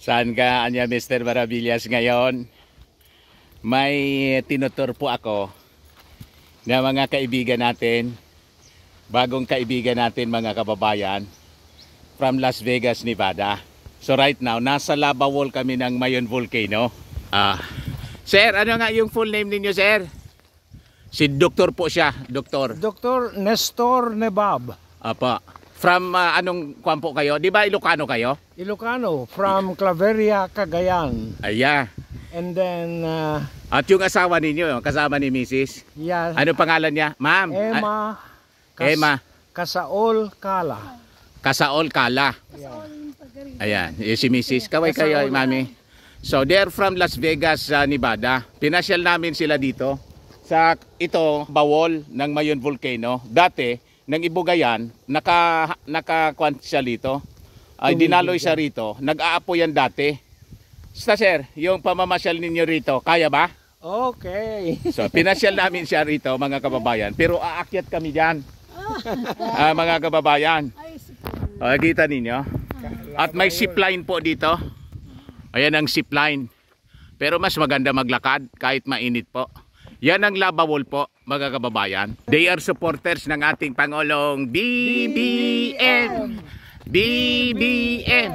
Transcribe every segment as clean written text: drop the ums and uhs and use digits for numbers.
Saan ka, Anya, Mr. Maravillas ngayon? May tinutur po ako na mga kaibigan natin, bagong kaibigan natin mga kababayan, from Las Vegas, Nevada. So right now, nasa lava wall kami ng Mayon Volcano. Sir, ano nga yung full name ninyo, sir? Si Doktor po siya, Doktor. Dr. Nestor Nebab. Apa. From anong kwampo kayo? Di ba Ilocano kayo? Ilocano, from Claveria, Cagayan. Aya. And then, At yung asawa ninyo, kasama ni Mrs. yeah, Ano pangalan niya? Ma'am? Emma, Emma. Kasaol Kala. Kasaol Kala. Ayan, yung si Mrs. Kaway kayo, mami. So, they're from Las Vegas, Nevada. Pinasyal namin sila dito sa ito, bawol ng Mayon Volcano. Dati, nang Ibugayan, naka-kwan siya rito. Ay, dinaloy siya rito. Nag-aapo yan dati. Sir, yung pamamasyal ninyo rito, kaya ba? Okay. So, pinasyal namin siya rito, mga kababayan. Pero aakyat kami dyan. Mga kababayan. Kita ninyo. At may zipline po dito. Ayan ang zipline. Pero mas maganda maglakad kahit mainit po. Yan ang lava wall po, mga kababayan. They are supporters ng ating Pangulong BBM. BBM.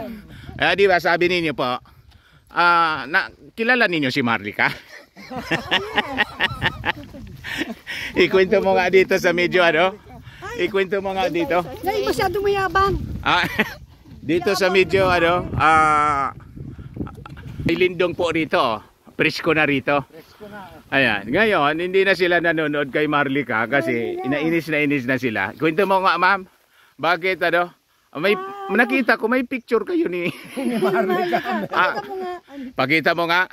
Di ba sabi ninyo po, kilala ninyo si Marlica? Ikwento mo nga dito sa medyo ano? Ikwento mo nga dito. Hindi masyado mayabang. Dito sa medyo ano, may lindong po rito. Presko na rito. Ayan. Ngayon, hindi na sila nanonood kay Marlica kasi inainis na sila. Kwento mo nga, ma'am. Bakit ano? May nakita ko may picture kayo ni Marlica. Pakita mo nga.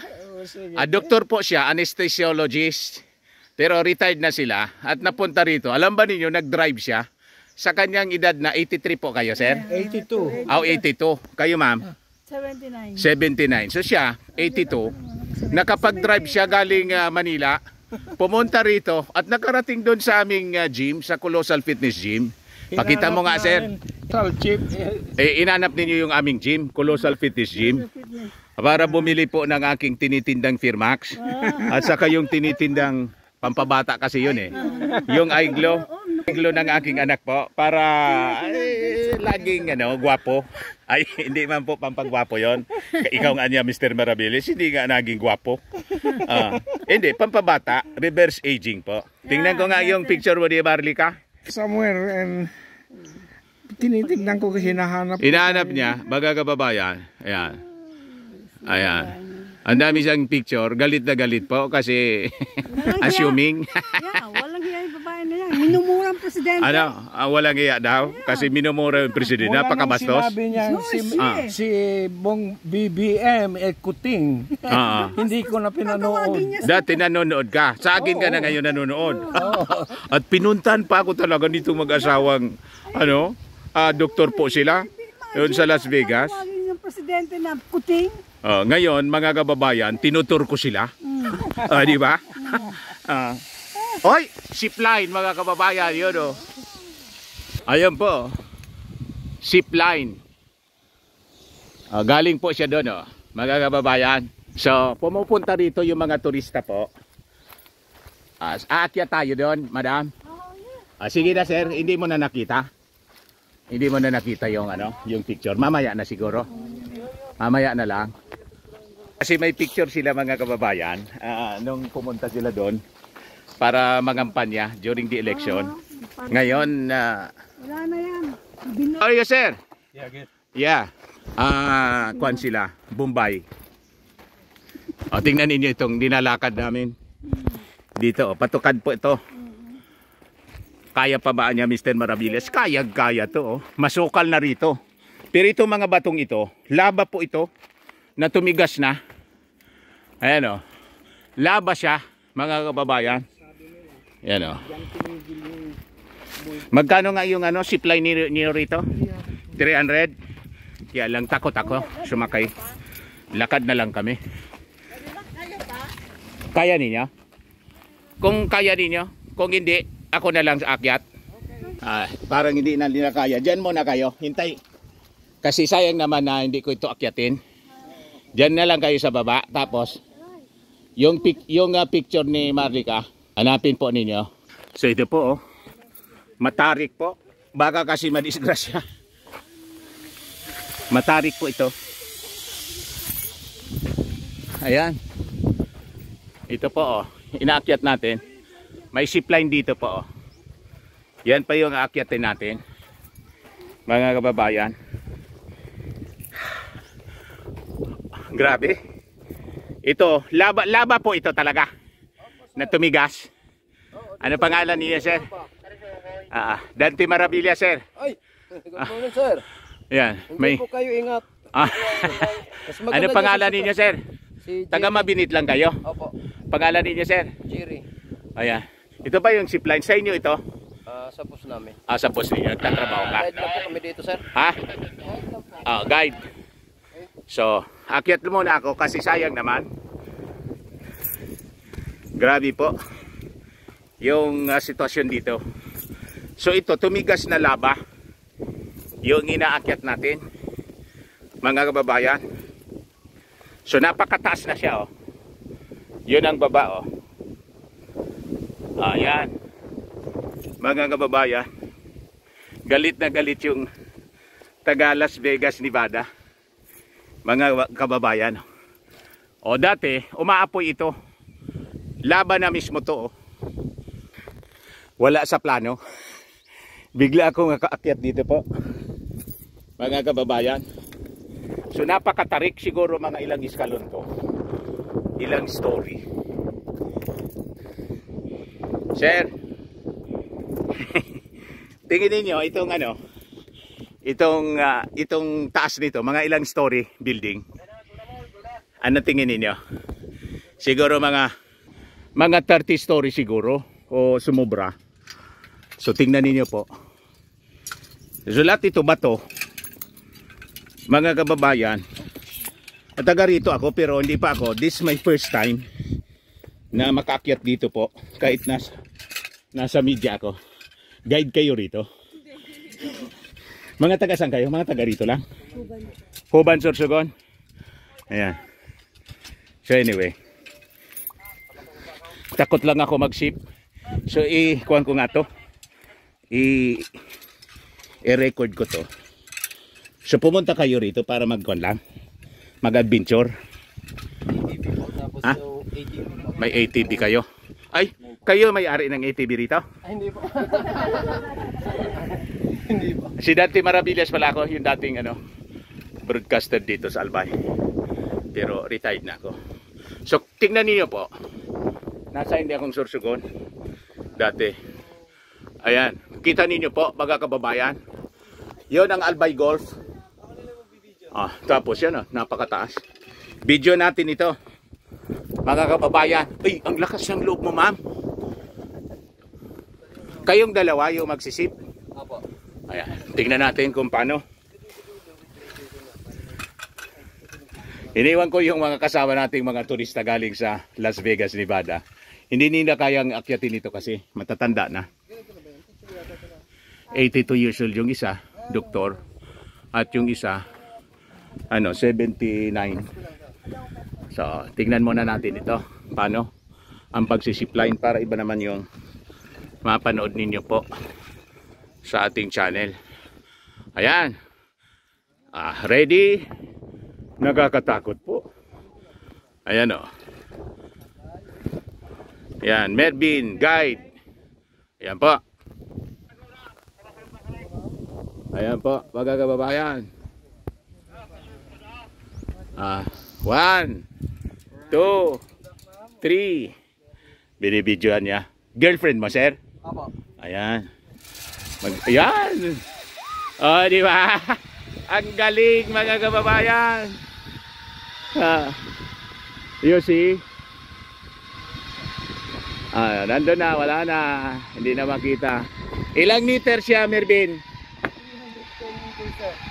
Doktor po siya, anesthesiologist. Pero retired na sila at napunta rito. Alam ba ninyo, nag-drive siya sa kanyang edad na 83 po kayo, sir? 82. 82. Kayo, ma'am? 79. 79. So siya, 82. Nakapag-drive siya galing Manila, pumunta rito at nakarating doon sa aming gym, sa Colossal Fitness Gym. Pakita mo nga, sir. Inanap ninyo yung aming gym, Colossal Fitness Gym, para bumili po ng aking tinitindang Firmax at saka yung tinitindang pampabata kasi yun eh. Yung eye glow ng aking anak po para laging gwapo. Ay, hindi man po pampagwapo yon. Ikaw nga niya, Mr. Maravillas, hindi nga naging gwapo. Hindi, pampabata, reverse aging po. Tingnan ko nga yung picture mo ni Marlica. Somewhere, and tinitignan ko kasi hinahanap. Hinahanap niya, baga kababayan. Ayan. Ayan. Ang dami siyang picture, galit na galit po kasi assuming. Walang hiya yung babae na yan. Minumura ang presidente. Walang hiya daw kasi minumura yung presidente. Napakabastos. Sinabi niya si Bong BBM Kuting. Hindi ko na pinanood. Dati nanonood ka. Sa akin ka na ngayon nanonood. At pinuntan pa ako talaga nitong mag-asawang doktor po sila yun sa Las Vegas. Tawagin yung presidente na Kuting. Ngayon, mga kababayan, tinutur ko sila. Di ba? Oy, zipline, mga kababayan, yun o. Ayan po. Zipline. Galing po siya doon, mga kababayan. So, pumupunta rito yung mga turista po. Aakyat tayo doon, madam. Sige na, sir, hindi mo na nakita. Hindi mo na nakita yung picture. Mamaya na siguro. Mamaya na lang. Kasi may picture sila, mga kababayan, nung pumunta sila doon para mangampanya during the election. Ngayon, wala na yan. oh yes, sir. Yeah, good. Yeah. Kuan sila, Bombay. Tingnan ninyo itong dinalakad namin. Dito, patukad po ito. Kaya pa ba niya, Mr. Maravillas? Kaya to. Masukal na rito. Pero itong mga batong ito, laba po ito na tumigas na. Ayan laba siya, mga kababayan. Ayan Magkano nga yung zipline niyo rito? 300? Kaya lang takot ako sumakay. Lakad na lang kami. Kaya ninyo? Kung kaya ninyo, kung hindi, ako na lang aakyat. Parang hindi na kaya. Diyan muna kayo, hintay. Kasi sayang naman na hindi ko ito akyatin. Diyan na lang kayo sa baba. Tapos, yung picture ni Marlica, hanapin po ninyo. So ito po, oh. Matarik po. Baka kasi madisgrasya. Matarik po ito. Ayan. Ito po, oh. Inaakyat natin. May zipline dito po, oh. Yan pa yung aakyatin natin. Mga kababayan. Grabe. Ito, laba po ito talaga. Na tumigas. Ano pangalan niya, sir? Dante Marabilia, sir. Ay, good morning, sir. Yan, Hindi po kayo ingat. Ano pangalan niya, sir? Si Taga Mabinit lang kayo? Opo, Pangalan niya, sir? Jerry. Ayan. Ito pa yung zipline sa inyo ito? Sa bus namin. Sa boss ninyo, nagtatrabaho ka? Guide lang po kami dito, sir. Ha? Guide. So, akyat muna ako kasi sayang naman. Grabe po yung sitwasyon dito. So ito, tumigas na lava yung inaakyat natin, mga kababayan. So napakataas na siya, oh. Yun ang baba, oh. Ayan, mga kababayan. Galit na galit yung taga Las Vegas, Nevada, mga kababayan. O dati, umaapoy ito. Laba na mismo to, oh. Wala sa plano. Bigla akong nakaakyat dito po, mga kababayan. So napakatarik, siguro mga ilang iskalon to, ilang story. Sir, tingin niyo itong ano, itong taas nito, mga ilang story building. Ano tingin niyo? Siguro mga 30 story siguro o sumobra. So tingnan niyo po. So lahat ito bato, mga kababayan. At taga rito ako, pero hindi pa ako. This is my first time na makaakyat dito po. Kahit nasa media ako. Guide kayo rito. Mga taga saan kayo? Mga taga rito lang? Huban, Sorsogon. Ayan. So anyway, takot lang ako mag-ship. So kuhan ko nga to. I-record ko to. So pumunta kayo rito para mag-kuhan lang, mag-adventure. Ha? May ATV kayo? Ay, kayo may-ari ng ATV rito? Ay, hindi po. Hindi po. Si Dante Maravillas pala ako, yung dating broadcaster dito sa Albay. Pero retired na ako. So tingnan niyo po. Nasa hindi akong Sorsogon dati. Ayan, kita ninyo po, mga kababayan. Yon ang Albay Golf. Tapos yan, napakataas. Video natin ito, mga kababayan. Ay, ang lakas ng loob mo, ma'am. Kayong dalawa yung magsisip. Apo. Ayan, tingnan natin kung paano. Iniwan ko yung mga kasama nating mga turista galing sa Las Vegas, Nevada. Hindi nila kayang akyatin ito kasi matatanda na. 82 years old yung isa, doktor, at yung isa 79. So tingnan muna natin ito, paano ang pagsisipline, para iba naman yung mapanood ninyo po sa ating channel. Ayan, ready? Nakakatakot po. Ayan, oh. Ayan, Mervin, guide. Ayan po. Ayan po, mga kababayan. 1, 2, 3. Binibidyoan niya. Girlfriend mo, sir? Apo. Ayan. Ayan. Oh, di ba? Ang galing, mga kababayan. You see? Nandun na, wala na. Hindi na makita. Ilang meter siya, Mervin?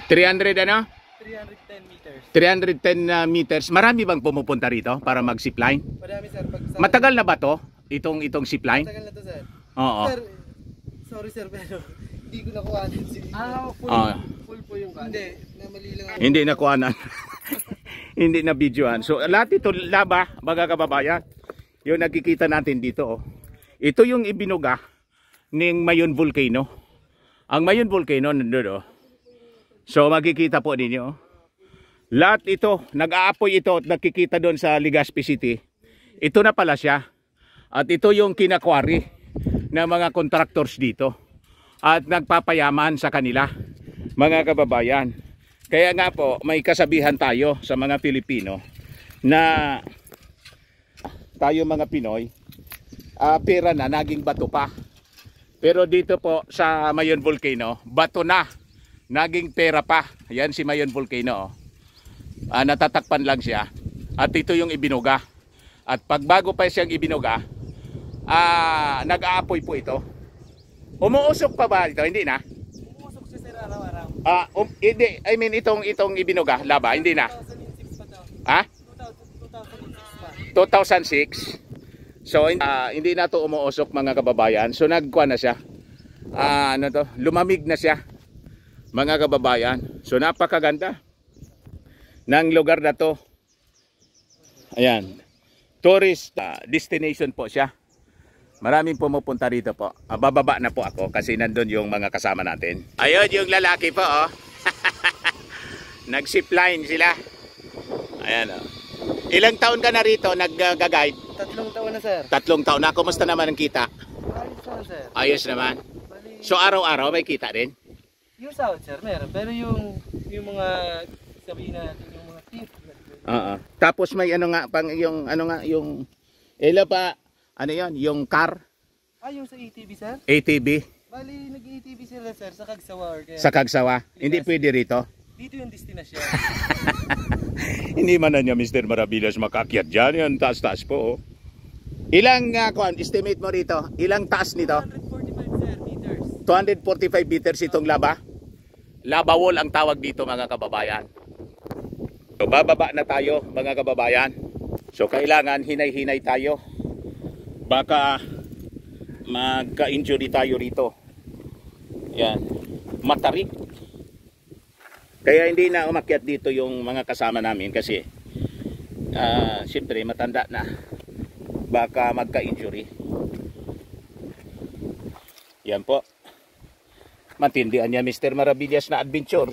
300 ano? 310 meters. 310 meters. Marami bang pumupunta rito para mag-zipline? Marami, sir. Matagal na ba to? Itong zipline? Matagal na to, sir. Oo. Sir, sorry, sir, pero hindi ko nakuhanan. Full po yung kanan. Hindi, namali lang. Hindi nakuhanan. Hindi na videoan. So lahat ito laba, mga kababayan. Yung nakikita natin dito, oh. Ito yung ibinuga ng Mayon Volcano. Ang Mayon Volcano nandun, oh. So makikita po ninyo, oh. Lahat ito, nag-aapoy ito at nakikita doon sa Legazpi City. Ito na pala siya. At ito yung kinakwari ng mga contractors dito. At nagpapayaman sa kanila, mga kababayan. Kaya nga po, may kasabihan tayo sa mga Pilipino na tayo mga Pinoy, pera na, naging bato pa. Pero dito po sa Mayon Volcano, bato na, naging pera pa. Yan si Mayon Volcano. Natatakpan lang siya. At ito yung ibinuga. At pagbago pa siyang ibinuga, nag-aapoy po ito. Umuusok pa ba ito? Hindi na? Pumusok siya sir araw-araw. Hindi, I mean itong ibinuga, laba, hindi na? 2006 pa to. Ha? 2006 pa. 2006. So hindi na to umuusok, mga kababayan. So nagkuha na siya. Lumamig na siya, mga kababayan. So napakaganda ng lugar na to. Ayan. Tourist destination po siya. Maraming pumupunta rito po. Bababa na po ako kasi nandun yung mga kasama natin. Ayun yung lalaki po, oh. Nag-zipline sila. Ayan, oh. Ilang taon ka na rito nag-guide? 3 taon na sir. 3 taon na. Kumusta naman ang kita? Ayos naman sir. Ayos naman. Bali, So araw-araw may kita din? yung sahod sir, meron. Pero yung mga, sabihin natin, yung mga tip. Oo. Tapos may ano nga, yung ila pa, ano yon, yung car, Yung sa ATV sir? ATV, Bali, nag-ATV sila sir sa Kagsawa or kaya. sa Kagsawa. Hindi pwede rito. Dito yung destinasyon. Hindi man na niya Mr. Maravillas makakyat dyan. Yan, taas-taas po. Oh. Ilang, estimate mo rito? Ilang taas nito? 245 sir, meters. 245 meters itong laba. Lava wall ang tawag dito, mga kababayan. So bababa na tayo, mga kababayan. So kailangan hinay-hinay tayo. Baka magka-injury tayo rito. Yan. Matarik. Kaya hindi na umakyat dito yung mga kasama namin kasi siyempre matanda na. Baka magka-injury. Yan po. Matindihan niya Mr. Maravillas na adventure.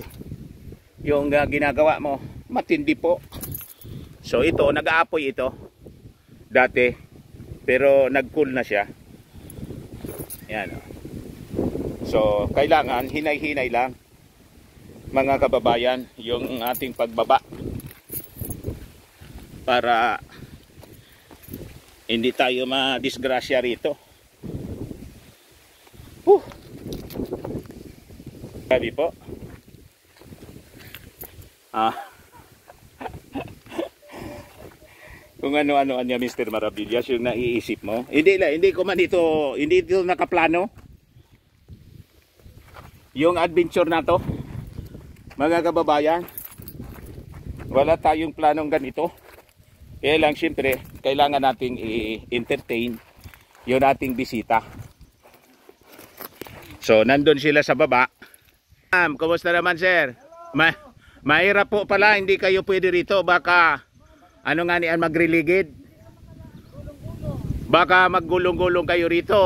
Yung ginagawa mo, matindi po. So ito, nag-aapoy ito. Dati. Pero nag-cool na siya. Yan. So kailangan hinay-hinay lang, mga kababayan, yung ating pagbaba. Para hindi tayo madisgrasya rito. Sabi po. Kung ano-ano niya Mr. Maravillas yung naiisip mo. Hindi ko man ito, hindi ito nakaplano. Yung adventure na to, mga kababayan, wala tayong planong ganito. Kaya lang siyempre, kailangan nating i-entertain yung ating bisita. So, nandun sila sa baba. Ma'am, kumusta naman sir? Mahirap po pala, hindi kayo pwede rito. Baka, ano nga niyan, magriligid? Baka maggulong-gulong kayo rito.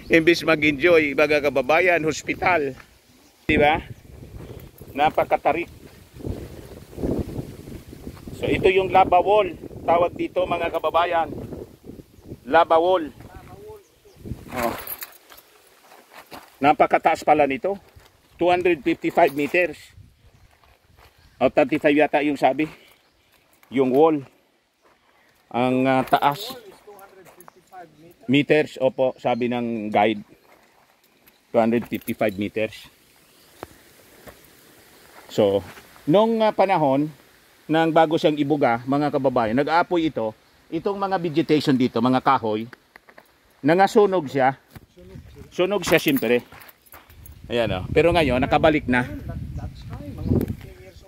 Imbis mag-enjoy, mga kababayan, hospital. Diba? Napakatarik. So ito yung lava wall. Tawag dito, mga kababayan. Lava wall. Oh. Napakataas pala nito. 255 meters. O 35 yata yung sabi. Yung wall. Ang taas. Meters, opo, sabi ng guide. 255 meters. So, nung panahon nang bago siyang ibuga, mga kababayan, nag-aapoy ito. Itong mga vegetation dito, mga kahoy, nangasunog siya. Sunog siya siyempre. Ayan o. Pero ngayon, nakabalik na.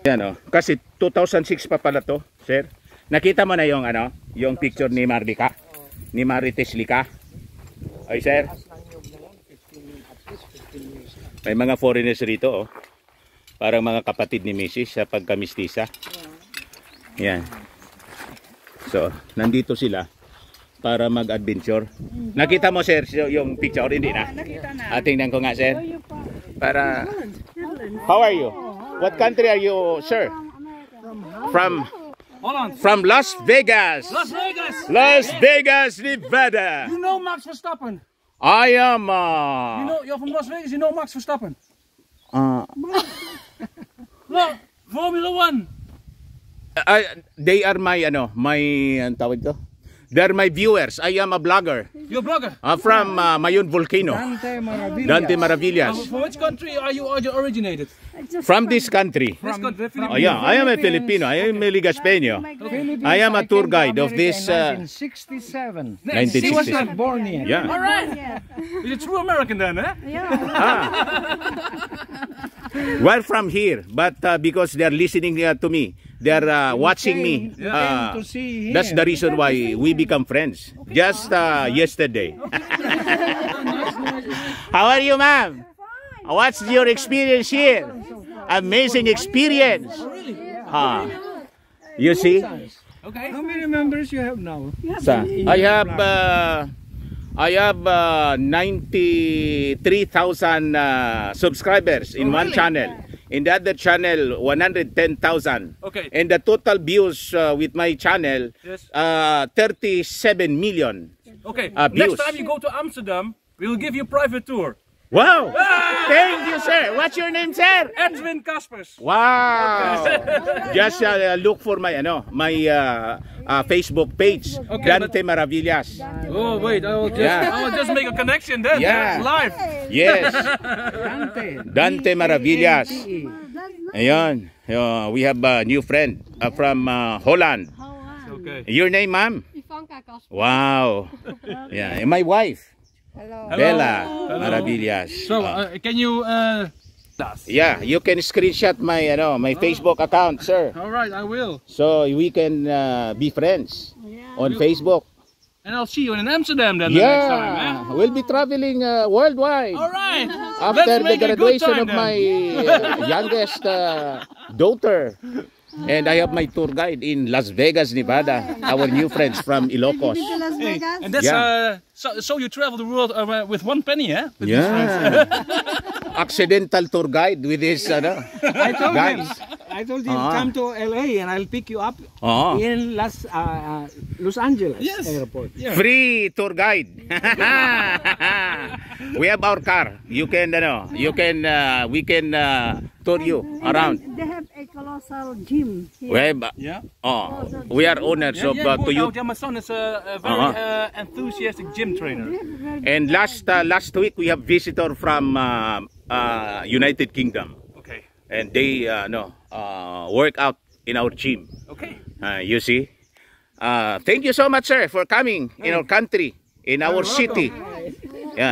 Ayan o. Kasi 2006 pa pala to, sir. Nakita mo na yung, yung picture ni Marlica? Ni Marites Lica? Ay, sir. May mga foreigners rito, oh. Parang mga kapatid ni Mrs. sa pagkamistisa. Yan. So, nandito sila para mag-adventure. Nakita mo, sir, yung picture? Hindi na? Nakita na. Tingnan ko nga, sir. Para... How are you? What country are you, sir? From Las Vegas. Las Vegas! Las Vegas, Nevada. You know Max Verstappen? I am... You're from Las Vegas, you know Max Verstappen? No, Formula 1. They are my, ang tawag to? They're my viewers. I am a blogger. You're a blogger? From Mayon Volcano. Dante Maravillas. From which country are you originated? From this country. This country, Oh yeah, I am a Filipino. I am a Ligaspeño. I am a tour guide of this 1967. 1967. He was not born yet. Yeah. All right. You're a true American then, eh? We're from here, but because they're listening to me, they're watching me. To see That's the reason why we become friends. Just yesterday. How are you, ma'am? What's your experience here? Amazing experience. You see? Okay. How many members you have now? I have 93,000 subscribers in one channel. In the other channel, 110,000. Okay. And the total views with my channel, Yes. 37 million. Okay. Views. Next time you go to Amsterdam, we'll give you a private tour. Wow! Thank you, sir. What's your name, sir? Edwin Caspers. Wow! Just look for my Facebook page, Dante Maravillas. Oh wait, I will just make a connection then. Yeah. It's live. Yes, Dante Maravillas. Ayun. We have a new friend from Holland. Okay. Your name, ma'am? Ivanka Kasper. Wow. Yeah, and my wife, Hello. Bella Maravillas. So can you Yeah, you can screenshot my my Facebook account, sir. All right, I will. So we can be friends on Facebook. And I'll see you in Amsterdam then the next time, eh? We'll be traveling worldwide. All right. After Let's the make a good graduation time of my youngest daughter. And I have my tour guide in Las Vegas, Nevada. Our new friends from Ilocos. Las Vegas. And that's so you travel the world with one penny, eh? With these Yeah. Accidental tour guide with his guys. I told him come to LA and I'll pick you up Oh. in Los Angeles airport. Yeah. Free tour guide. We have our car. You can, we can tour you around. They have a colossal gym here. We have, Yeah. we are owners of Toyota. My son is a very enthusiastic gym trainer. And last week we have visitor from United Kingdom, Okay. and they work out in our gym. Okay. You see, thank you so much, sir, for coming in our country, in our city,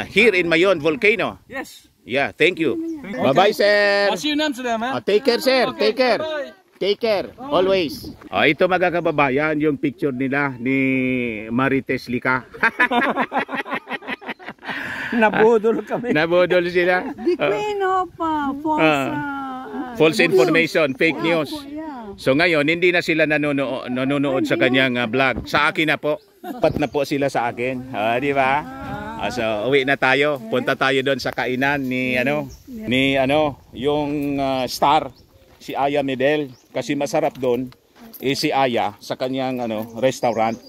here in Mayon Volcano. Yes. Yeah, thank you. Bye bye, sir. I'll see you in Amsterdam, eh? Take care, sir. Okay, Take care. bye. Take care, always. Ito mga kababayan, yung picture nila ni Marites Lika. Nabudol kami. Nabudol sila. The queen of False information, fake news. Yeah. So ngayon, hindi na sila nanonood sa kanyang vlog. Sa akin na po. Pat na po sila sa akin. Di ba? So uwi na tayo. Punta tayo doon sa kainan ni yung star, si Aya Medel. Kasi masarap doon si Aya sa kanyang restaurant.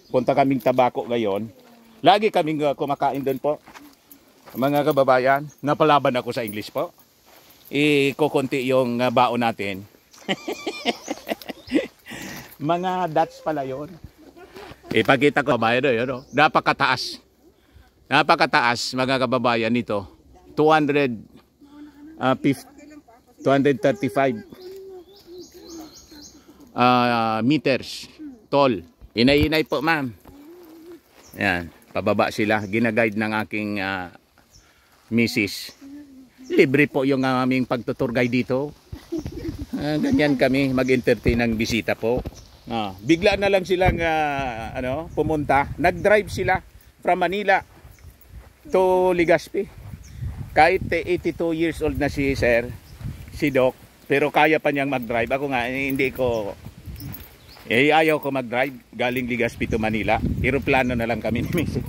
Punta kaming Tabako ngayon. Lagi kaming kumakain doon po. Mga kababayan, napalaban ako sa English po. Kukunti yung baon natin. Mga dots pala yun. Ipakita ko bayan doon. Napakataas. Napakataas mga kababayan nito. 235 meters tall. Inay-inay po, ma'am. Yan, pababa sila. Ginaguide ng aking misis. Libre po yung aming pagtutur guide dito. Ganyan kami mag-entertain ng bisita po. Bigla na lang silang pumunta. Nag-drive sila from Manila to Legazpi. Kahit 82 years old na si sir, si Doc, pero kaya pa niyang mag-drive. Ako nga, hindi ko, ayaw ko mag-drive. Galing Legazpi to Manila. Aeroplano na lang kami ni Mrs.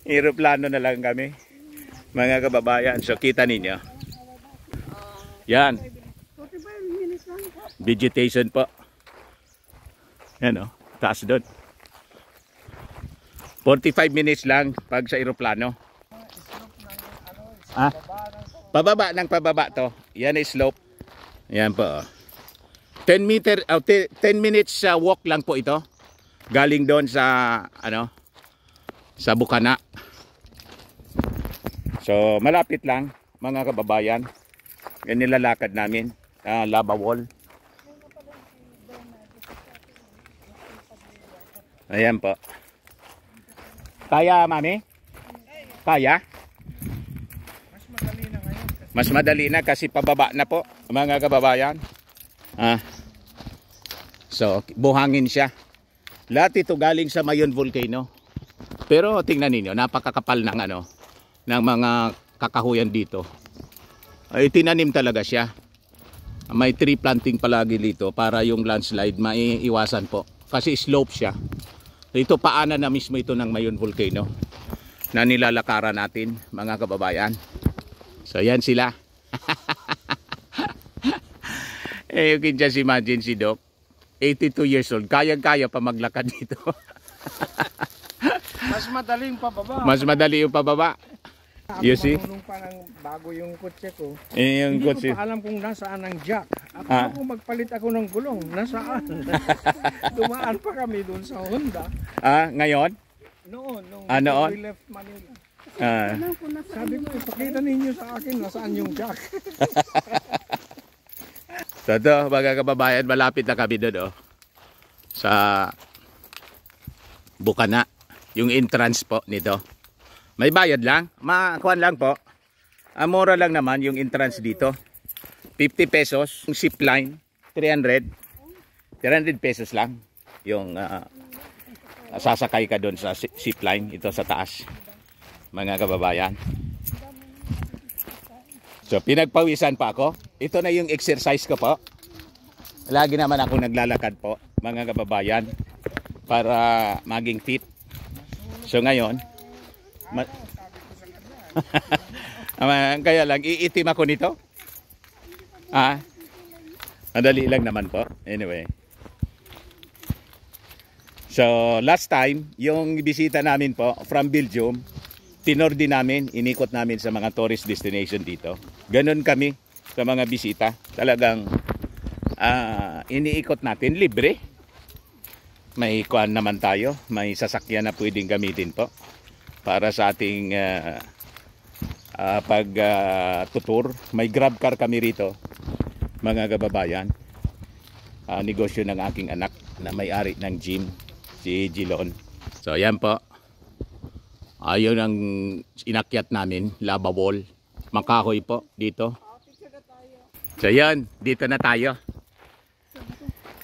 Aeroplano na lang kami, mga kababayan. So kita ninyo. Yan. Vegetation po. Yan o, taas doon. 45 minutes lang pag sa aeroplano. Pababa ng pababa to. Yan ay slope. Yan po. 10 minutes walk lang po ito. Galing doon sa sa Bukana. So malapit lang mga kababayan. Yan nilalakad namin. Lava wall. Ayan po. Kaya, mami? Kaya? Mas madali na kasi pababa na po, mga kababayan. So, buhangin siya. Lahat ito galing sa Mayon Volcano. Pero tingnan niyo, napakakapal ng ng mga kakahuyan dito. Ay tinanim talaga siya. May tree planting palagi dito para yung landslide maiiwasan po. Kasi slope siya. Ito paanan na mismo ito ng Mayon Volcano na nilalakaran natin, mga kababayan. So yan sila. You can just imagine si Doc, 82 years old, kayang-kaya pa maglakad dito. Mas madaling pababa. Mas madali yung pababa. You see? Nung parang bago yung kotse ko. Yung hindi kotse. ko pa alam kung nasaan ang jack. At kung magpalit ako ng gulong, nasaan? Dumaan pa kami doon sa Honda. Ngayon? Noon. Noon? We left Manila. Sabi ko, ipakita ninyo sa akin nasaan yung jack. So ito, mga kababayan, malapit na kami doon, sa Bukana. Yung entrance po nito. May bayad lang, makuhan lang po. Mura lang naman yung entrance dito. 50 pesos, yung zip line, 300 pesos lang. Yung sasakay ka doon sa zip line, ito sa taas, mga kababayan. So pinagpawisan pa ako. Ito na yung exercise ko po. Lagi naman ako naglalakad po, mga kababayan, para maging fit. So ngayon, kaya lang iitim ako nito. Madali lang naman po. Anyway. So last time, yung bisita namin po from Belgium, tinor din namin, inikot namin sa mga tourist destination dito. Ganon kami sa mga bisita. Talagang iniikot natin libre. May kuan naman tayo, may sasakyan na pwedeng gamitin po para sa ating pag-tutur. May grab car kami rito, mga kababayan. Negosyo ng aking anak na may-ari ng gym, si Gilon. So yan po. Ayun ang inakyat namin, lava wall. Makahoy po dito. So yan, dito na tayo.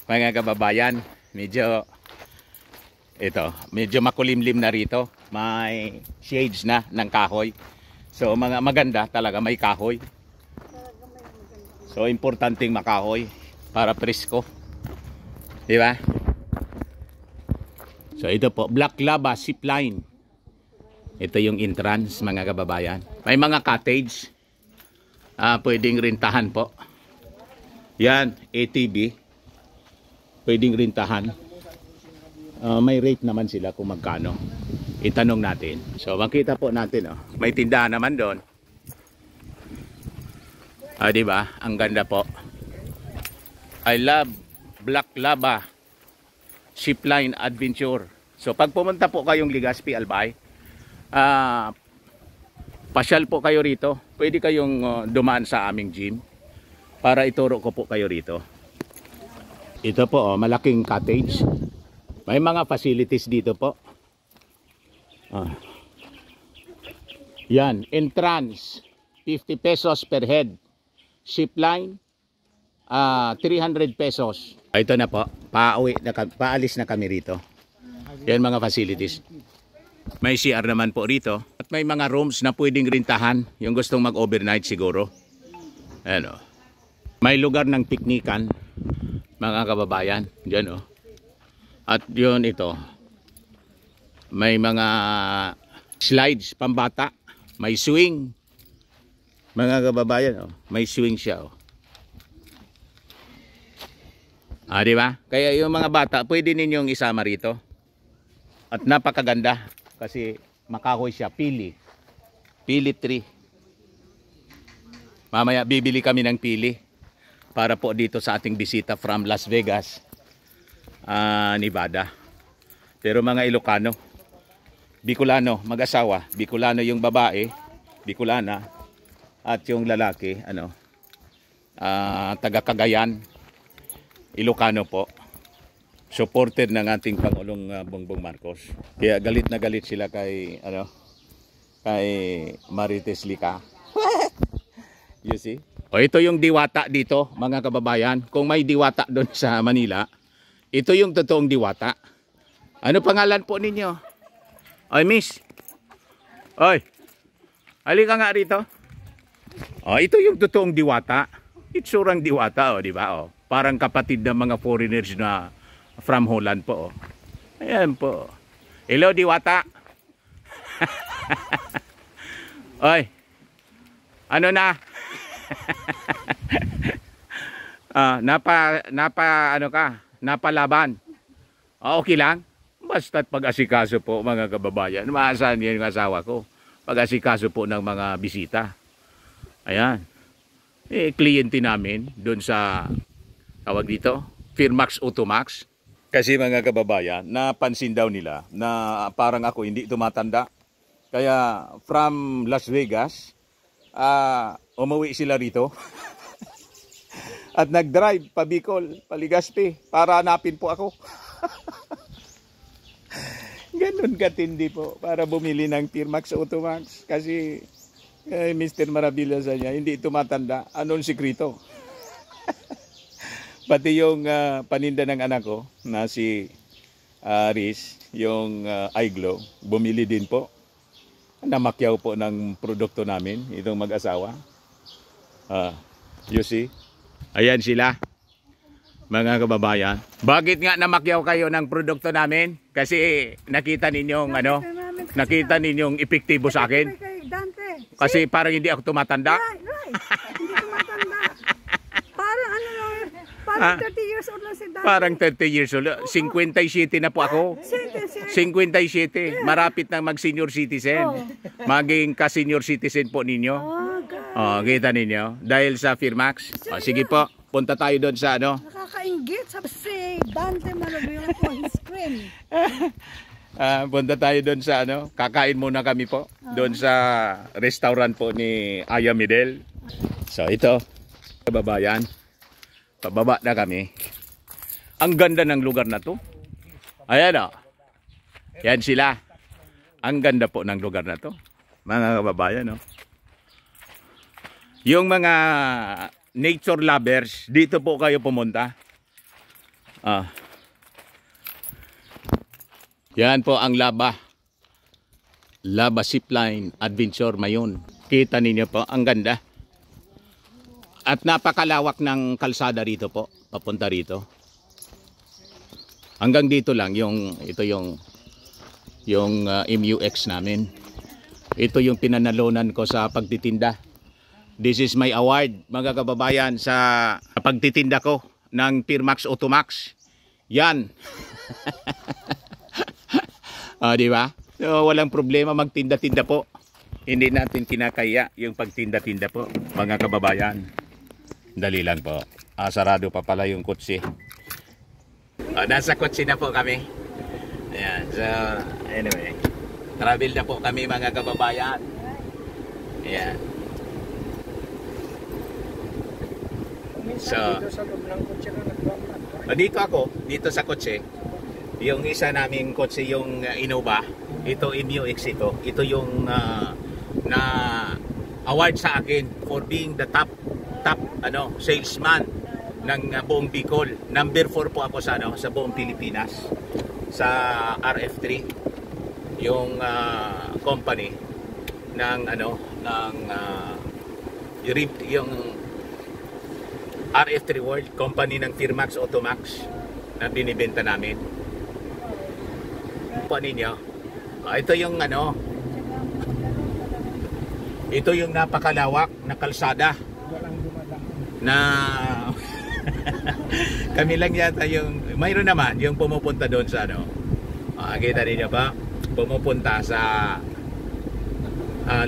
Mga kababayan, medyo makulimlim na rito. May shades na ng kahoy. So maganda talaga, may kahoy. So importanteng makahoy para presko. Di ba? So ito po, Black Lava zip line. Ito yung entrance, mga kababayan. May mga cottage. Pwedeng rintahan po. Yan, ATV. Pwedeng rintahan. May rate naman sila kung magkano. Itanong natin. So makita po natin, may tindahan naman doon. Di ba? Ang ganda po. I love Black Lava Zipline Adventure. So pag pumunta po kayong Legazpi, Albay, pasyal po kayo rito. Pwede kayong dumaan sa aming gym para ituro ko po kayo rito. Ito po, malaking cottage. May mga facilities dito po. Yan, entrance 50 pesos per head. Zipline 300 pesos. Ito na po, paalis na kami rito. Yan mga facilities. May CR naman po rito. At may mga rooms na pwedeng rintahan. Yung gustong mag-overnight siguro. Ayan o. May lugar ng piknikan, mga kababayan. Diyan o. At yun ito. May mga slides pambata. May swing. Mga kababayan o. May swing siya o. Di ba? Kaya yung mga bata, pwede ninyong isama rito. At napakaganda. Kasi makahoy siya. Pili. Pili tree. Mamaya bibili kami ng pili. Para po dito sa ating bisita from Las Vegas, Nevada. Pero mga Ilocano, Bicolano, mag-asawa, Bicolano yung babae, Bicolana, at yung lalaki, taga Cagayan, Ilocano po. Supported ng ating Pangulong Bongbong Marcos. Kaya galit na galit sila kay Marites Lica. You see? O ito yung diwata dito, mga kababayan. Kung may diwata doon sa Manila, ito yung totoong diwata. Ano pangalan po ninyo? Oy, miss. Oy. Halika nga rito. O, ito yung totoong diwata. Itsurang diwata, o, di ba? O, parang kapatid ng mga foreigners na from Holland po. O. Ayan po. Hello, diwata. Oy. Ano na? Napalaban. Okay lang. Basta't pag-asikaso po, mga kababayan. Maasahan yan yung asawa ko. Pag-asikaso po ng mga bisita. Ayan. Kliyente namin doon sa tawag dito, Firmax Automax. Kasi mga kababayan, napansin daw nila na parang ako hindi tumatanda. Kaya from Las Vegas, umuwi sila rito at nag-drive pa Bicol, pa Legazpi para hanapin po ako. Ganun katindi po para bumili ng Firmax Automax kasi Mr. Marabilla sa niya, hindi tumatanda. Anong sikrito? Pati yung paninda ng anak ko na si Riz, yung iGlow, bumili din po. Namakyaw po ng produkto namin, itong mag-asawa. You see? Ayan sila, mga kababayan. Bakit nga namakyaw kayo ng produkto namin? Kasi nakita ninyong nakita ninyong epektibo sa akin. Kasi parang hindi ako tumatanda. Right. Hindi tumatanda. Parang 30 years old na si Dante. Parang 30 years old. 57 na po ako. 57. Marapit na mag-senior citizen. Maging ka-senior citizen po ninyo. Kita ninyo. Dahil sa Firmax. Sige po. Punta tayo doon sa Nakakaingit sa si Dante Marabilla po. His screen. Punta tayo doon sa kakain muna kami po. Doon sa restaurant po ni Aya Midel. So ito, kababayan. Pababa na kami. Ang ganda ng lugar na to. Ayan o. Yan sila. Ang ganda po ng lugar na to. Mga kababayan o. Yung mga nature lovers, dito po kayo pumunta. Yan po ang Laba Zipline Adventure Mayon. Kita ninyo po, ang ganda. At napakalawak ng kalsada rito po, papunta rito. Hanggang dito lang ito yung MUX namin. Ito yung pinanalunan ko sa pagtitinda. This is my award, mga kababayan, sa pagtitinda ko ng Firmax Automax. Yan. Di ba? So, walang problema magtinda-tinda po. Hindi natin kinakaya yung pagtinda-tinda po, mga kababayan. Dali lang po. Sarado pa pala yung kotse. Nasa kotse na po kami. Ayan. So, anyway. Travel na po kami, mga kababayan. Ayan. So, dito ako. Dito sa kotse. Yung isa naming kotse, yung Innova. Ito, MUX ito. Ito yung na award sa akin for being the top salesman ng buong Bicol. Number 4 po ako sa buong Pilipinas sa RF3, yung company ng yung RF3 World, company ng Firmax Automax na binibenta namin. Po ninyo. Ito yung ano, ito yung napakalawak na kalsada na kami lang yata yung, mayroon naman yung pumupunta doon sa ano, kita ninyo ba, pumupunta sa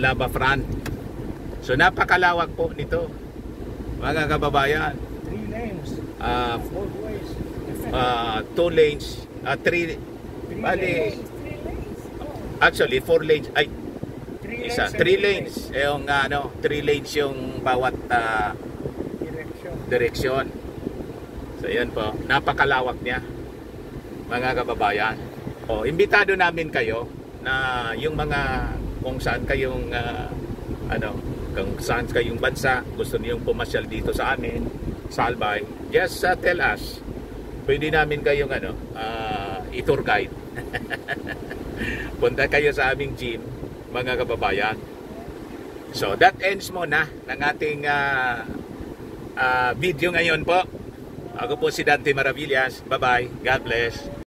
Lava Front. So napakalawak po nito, mga kababayan. 3 lanes, 4 ways. 2 lanes, 3, bali, actually 4 lanes, ay, isa, 3 lanes, yung ano, 3 lanes yung bawat direksyon. So yan po, napakalawak niya, mga kababayan. O, imbitado namin kayo na yung mga kung saan kayong ano, kung saan kayong bansa gusto niyong pumasyal dito sa amin sa Albay, just tell us. Pwede namin kayong ano, i-tour guide. Punta kayo sa aming gym, mga kababayan. So that ends muna ng ating video ngayon po. Ako po si Dante Maravillas. Bye bye. God bless.